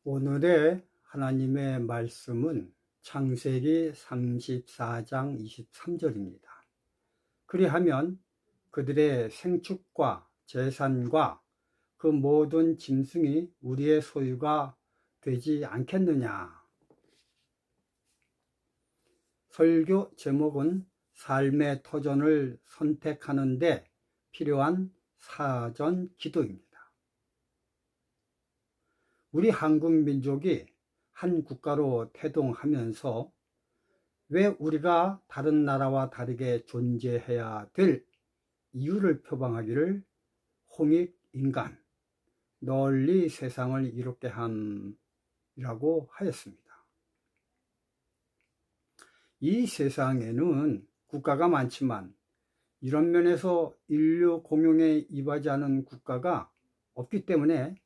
오늘의 하나님의 말씀은 창세기 34장 23절입니다. 그리하면 그들의 생축과 제산과 그 모든 짐승이 우리의 소유가 되지 않겠느냐. 설교 제목은 삶의 터전을 선택하는 데 필요한 사전 기도입니다. 우리 한국 민족이 한 국가로 태동하면서 왜 우리가 다른 나라와 다르게 존재해야 될 이유를 표방하기를 홍익인간, 널리 세상을 이롭게 함이라고 하였습니다. 이 세상에는 국가가 많지만 이런 면에서 인류 공용에 이바지 않은 국가가 없기 때문에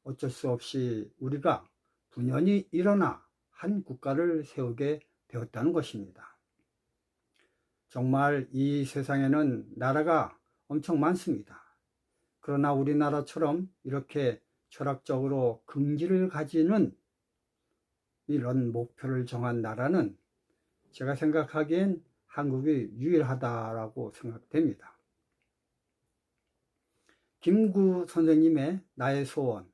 어쩔 수 없이 우리가 분연히 일어나 한 국가를 세우게 되었다는 것입니다. 정말 이 세상에는 나라가 엄청 많습니다. 그러나 우리나라처럼 이렇게 철학적으로 긍지를 가지는 이런 목표를 정한 나라는 제가 생각하기엔 한국이 유일하다라고 생각됩니다. 김구 선생님의 나의 소원,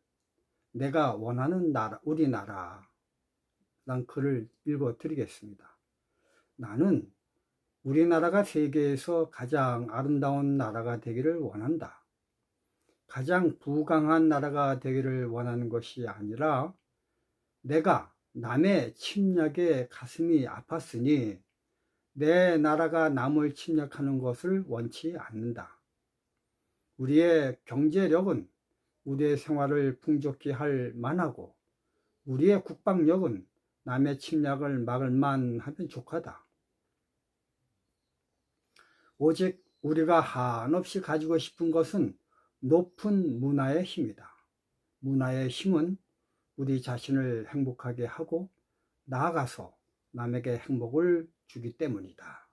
내가 원하는 나라, 우리나라 라는 글을 읽어 드리겠습니다. 나는 우리나라가 세계에서 가장 아름다운 나라가 되기를 원한다. 가장 부강한 나라가 되기를 원하는 것이 아니라 내가 남의 침략에 가슴이 아팠으니 내 나라가 남을 침략하는 것을 원치 않는다. 우리의 경제력은 우리의 생활을 풍족히 할 만하고 우리의 국방력은 남의 침략을 막을 만하면 족하다. 오직 우리가 한없이 가지고 싶은 것은 높은 문화의 힘이다. 문화의 힘은 우리 자신을 행복하게 하고 나아가서 남에게 행복을 주기 때문이다.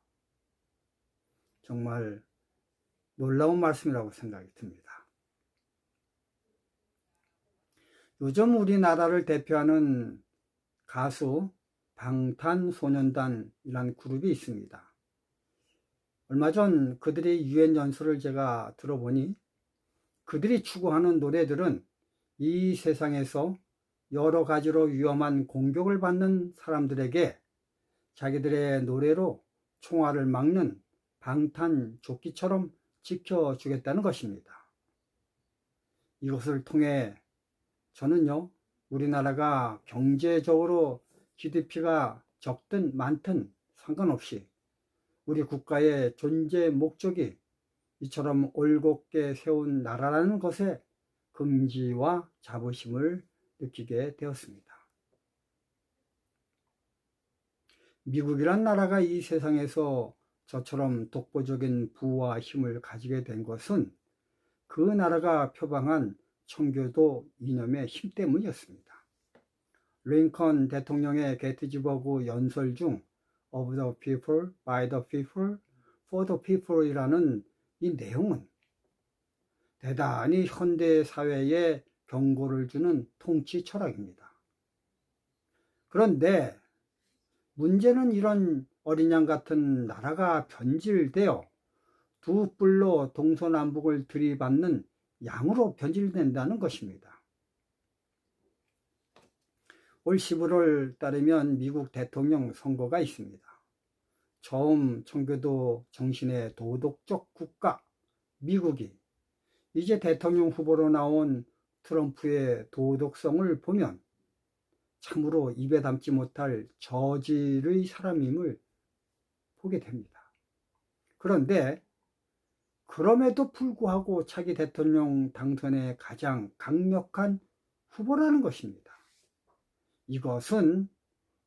정말 놀라운 말씀이라고 생각이 듭니다. 요즘 우리나라를 대표하는 가수 방탄소년단이라는 그룹이 있습니다. 얼마 전 그들의 유엔 연설을 제가 들어보니 그들이 추구하는 노래들은 이 세상에서 여러 가지로 위험한 공격을 받는 사람들에게 자기들의 노래로 총알을 막는 방탄조끼처럼 지켜주겠다는 것입니다. 이것을 통해 저는요, 우리나라가 경제적으로 GDP가 적든 많든 상관없이 우리 국가의 존재 목적이 이처럼 올곧게 세운 나라라는 것에 긍지와 자부심을 느끼게 되었습니다. 미국이란 나라가 이 세상에서 저처럼 독보적인 부와 힘을 가지게 된 것은 그 나라가 표방한 청교도 이념의 힘 때문이었습니다. 링컨 대통령의 게티즈버그 연설 중 of the people, by the people, for the people 이라는 이 내용은 대단히 현대 사회에 경고를 주는 통치 철학입니다. 그런데 문제는 이런 어린 양 같은 나라가 변질되어 두 뿔로 동서남북을 들이받는 양으로 변질된다는 것입니다. 올 11월 따르면 미국 대통령 선거가 있습니다. 처음 청교도 정신의 도덕적 국가 미국이 이제 대통령 후보로 나온 트럼프의 도덕성을 보면 참으로 입에 담지 못할 저질의 사람임을 보게 됩니다. 그런데 그럼에도 불구하고 차기 대통령 당선의 가장 강력한 후보라는 것입니다. 이것은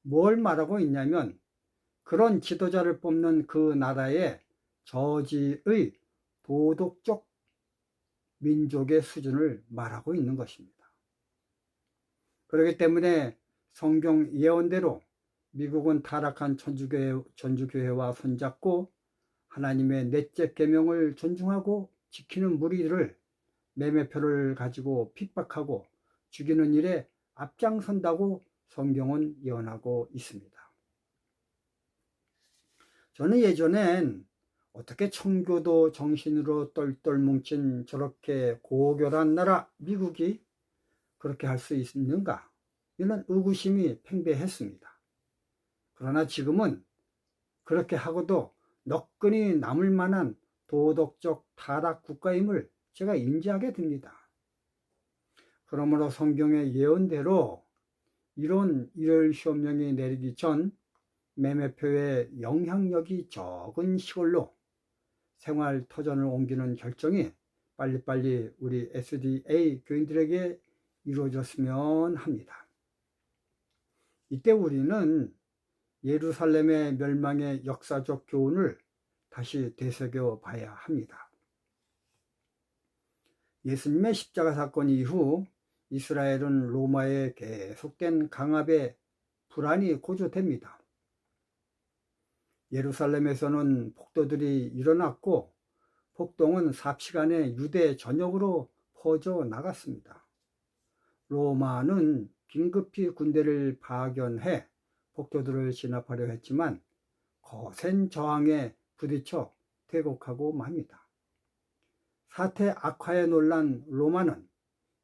뭘 말하고 있냐면 그런 지도자를 뽑는 그 나라의 저지의 도덕적 민족의 수준을 말하고 있는 것입니다. 그렇기 때문에 성경 예언대로 미국은 타락한 천주교회와 손잡고 하나님의 넷째 계명을 존중하고 지키는 무리를 매매표를 가지고 핍박하고 죽이는 일에 앞장선다고 성경은 예언하고 있습니다. 저는 예전엔 어떻게 청교도 정신으로 똘똘 뭉친 저렇게 고결한 나라 미국이 그렇게 할 수 있는가, 이런 의구심이 팽배했습니다. 그러나 지금은 그렇게 하고도 너끈히 남을 만한 도덕적 타락 국가임을 제가 인지하게 됩니다. 그러므로 성경의 예언대로 이런 일요일 시험령이 내리기 전 매매표의 영향력이 적은 시골로 생활 터전을 옮기는 결정이 빨리빨리 우리 SDA 교인들에게 이루어졌으면 합니다. 이때 우리는 예루살렘의 멸망의 역사적 교훈을 다시 되새겨 봐야 합니다. 예수님의 십자가 사건 이후 이스라엘은 로마의 계속된 강압에 불안이 고조됩니다. 예루살렘에서는 폭도들이 일어났고 폭동은 삽시간에 유대 전역으로 퍼져 나갔습니다. 로마는 긴급히 군대를 파견해 폭도들을 진압하려 했지만 거센 저항에 부딪혀 퇴곡하고 맙니다. 사태 악화에 놀란 로마는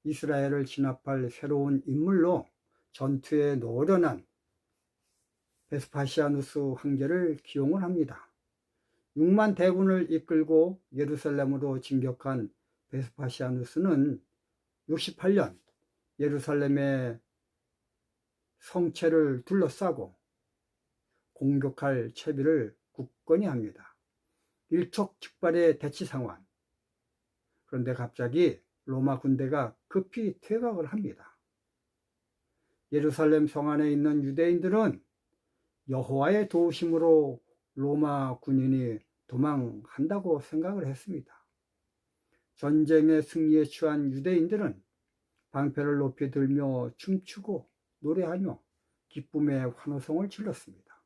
이스라엘을 진압할 새로운 인물로 전투에 노련한 베스파시아누스 황제를 기용을 합니다. 6만 대군을 이끌고 예루살렘으로 진격한 베스파시아누스는 68년 예루살렘의 성체를 둘러싸고 공격할 채비를 굳건히 합니다. 일촉즉발의 대치 상황. 그런데 갑자기 로마 군대가 급히 퇴각을 합니다. 예루살렘 성 안에 있는 유대인들은 여호와의 도우심으로 로마 군인이 도망한다고 생각을 했습니다. 전쟁의 승리에 취한 유대인들은 방패를 높이 들며 춤추고 노래하며 기쁨의 환호성을 질렀습니다.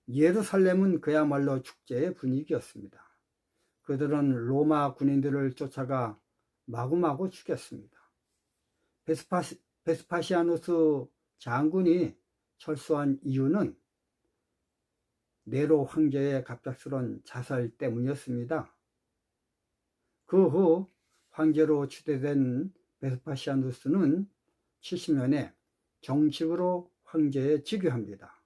예루살렘은 그야말로 축제의 분위기였습니다. 그들은 로마 군인들을 쫓아가 마구마구 죽였습니다. 베스파시아누스 장군이 철수한 이유는 네로 황제의 갑작스런 자살 때문이었습니다. 그 후 황제로 추대된 베스파시아누스는 70년에 정식으로 황제에 즉위합니다.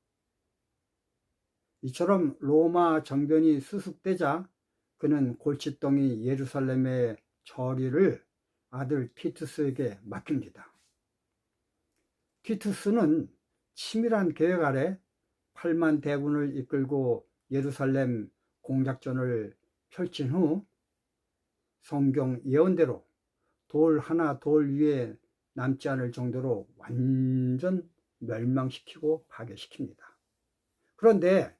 이처럼 로마 정변이 수습되자 그는 골칫덩이 예루살렘의 처리를 아들 티투스에게 맡깁니다. 티투스는 치밀한 계획 아래 8만 대군을 이끌고 예루살렘 공작전을 펼친 후 성경 예언대로 돌 하나 돌 위에 남지 않을 정도로 완전 멸망시키고 파괴시킵니다. 그런데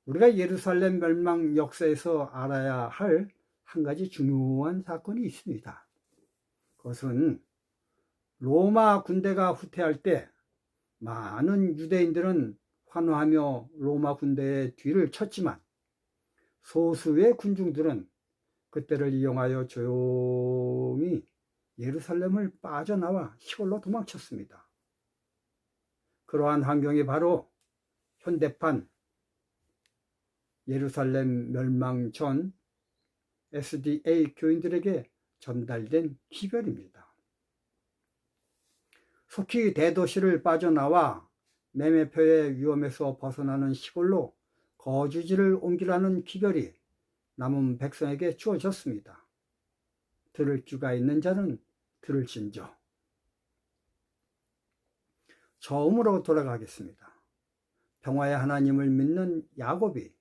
우리가 예루살렘 멸망 역사에서 알아야 할 한 가지 중요한 사건이 있습니다. 그것은 로마 군대가 후퇴할 때 많은 유대인들은 환호하며 로마 군대의 뒤를 쳤지만 소수의 군중들은 그때를 이용하여 조용히 예루살렘을 빠져나와 시골로 도망쳤습니다. 그러한 환경이 바로 현대판 예루살렘 멸망 전 SDA 교인들에게 전달된 기별입니다. 속히 대도시를 빠져나와 매매표의 위험에서 벗어나는 시골로 거주지를 옮기라는 기별이 남은 백성에게 주어졌습니다. 들을 귀가 있는 자는 들을진저. 처음으로 돌아가겠습니다. 평화의 하나님을 믿는 야곱이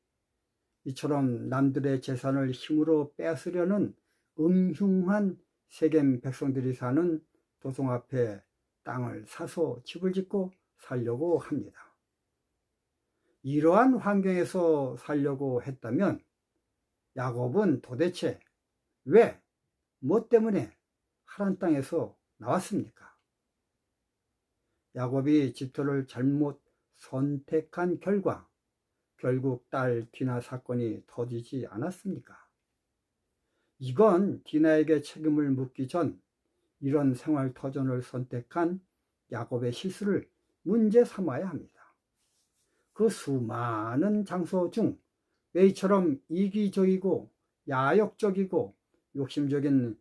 이처럼 남들의 재산을 힘으로 뺏으려는 음흉한 세겜 백성들이 사는 도성 앞에 땅을 사서 집을 짓고 살려고 합니다. 이러한 환경에서 살려고 했다면 야곱은 도대체 왜, 뭐 때문에 하란 땅에서 나왔습니까? 야곱이 집터를 잘못 선택한 결과 결국 딸 디나 사건이 터지지 않았습니까? 이건 디나에게 책임을 묻기 전 이런 생활 터전을 선택한 야곱의 실수를 문제 삼아야 합니다. 그 수많은 장소 중 왜 이처럼 이기적이고 야욕적이고 욕심적인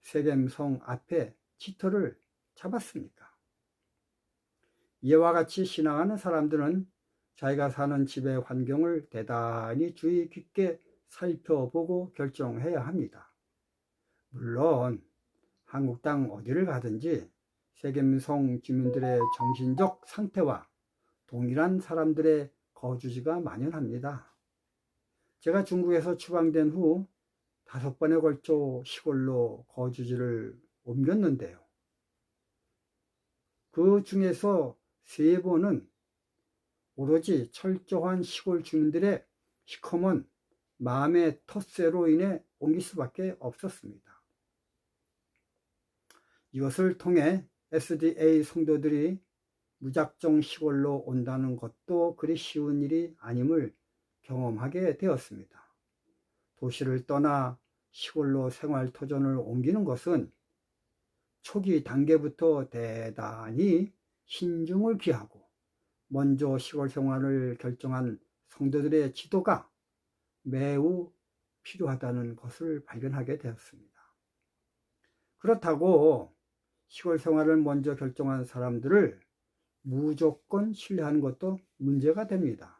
세겜성 앞에 깃털을 잡았습니까? 이와 같이 신앙하는 사람들은 자기가 사는 집의 환경을 대단히 주의 깊게 살펴보고 결정해야 합니다. 물론 한국 땅 어디를 가든지 세겜성 주민들의 정신적 상태와 동일한 사람들의 거주지가 만연합니다. 제가 중국에서 추방된 후 5번에 걸쳐 시골로 거주지를 옮겼는데요. 그 중에서 3번은 오로지 철저한 시골 주민들의 시커먼 마음의 텃세로 인해 옮길 수밖에 없었습니다. 이것을 통해 SDA 성도들이 무작정 시골로 온다는 것도 그리 쉬운 일이 아님을 경험하게 되었습니다. 도시를 떠나 시골로 생활 터전을 옮기는 것은 초기 단계부터 대단히 신중을 기하고 먼저 시골 생활을 결정한 성도들의 지도가 매우 필요하다는 것을 발견하게 되었습니다. 그렇다고 시골 생활을 먼저 결정한 사람들을 무조건 신뢰하는 것도 문제가 됩니다.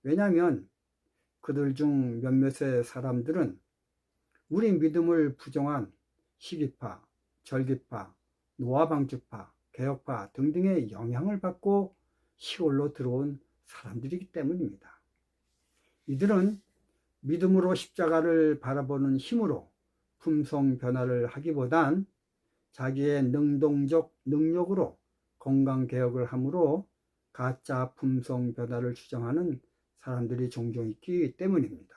왜냐하면 그들 중 몇몇의 사람들은 우리 믿음을 부정한 시기파, 절기파, 노아방주파, 개혁파 등등의 영향을 받고 시골로 들어온 사람들이기 때문입니다. 이들은 믿음으로 십자가를 바라보는 힘으로 품성 변화를 하기보단 자기의 능동적 능력으로 건강개혁을 함으로 가짜 품성 변화를 주장하는 사람들이 종종 있기 때문입니다.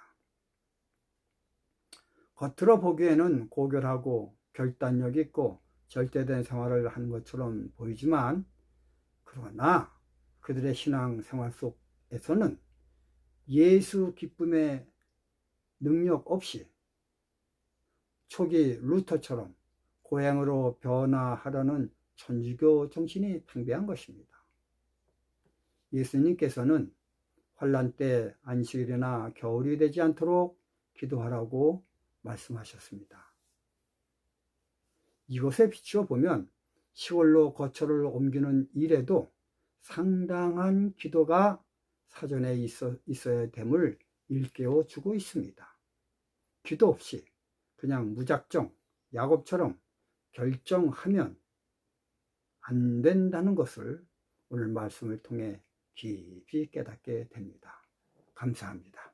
겉으로 보기에는 고결하고 결단력 있고 절제된 생활을 하는 것처럼 보이지만 그러나 그들의 신앙 생활 속에서는 예수 기쁨의 능력 없이 초기 루터처럼 고행으로 변화하려는 천주교 정신이 팽배한 것입니다. 예수님께서는 환난 때 안식일이나 겨울이 되지 않도록 기도하라고 말씀하셨습니다. 이것에 비추어 보면 시골로 거처를 옮기는 일에도 상당한 기도가 사전에 있어야 됨을 일깨워 주고 있습니다. 기도 없이 그냥 무작정 야곱처럼 결정하면 안 된다는 것을 오늘 말씀을 통해 깊이 깨닫게 됩니다. 감사합니다.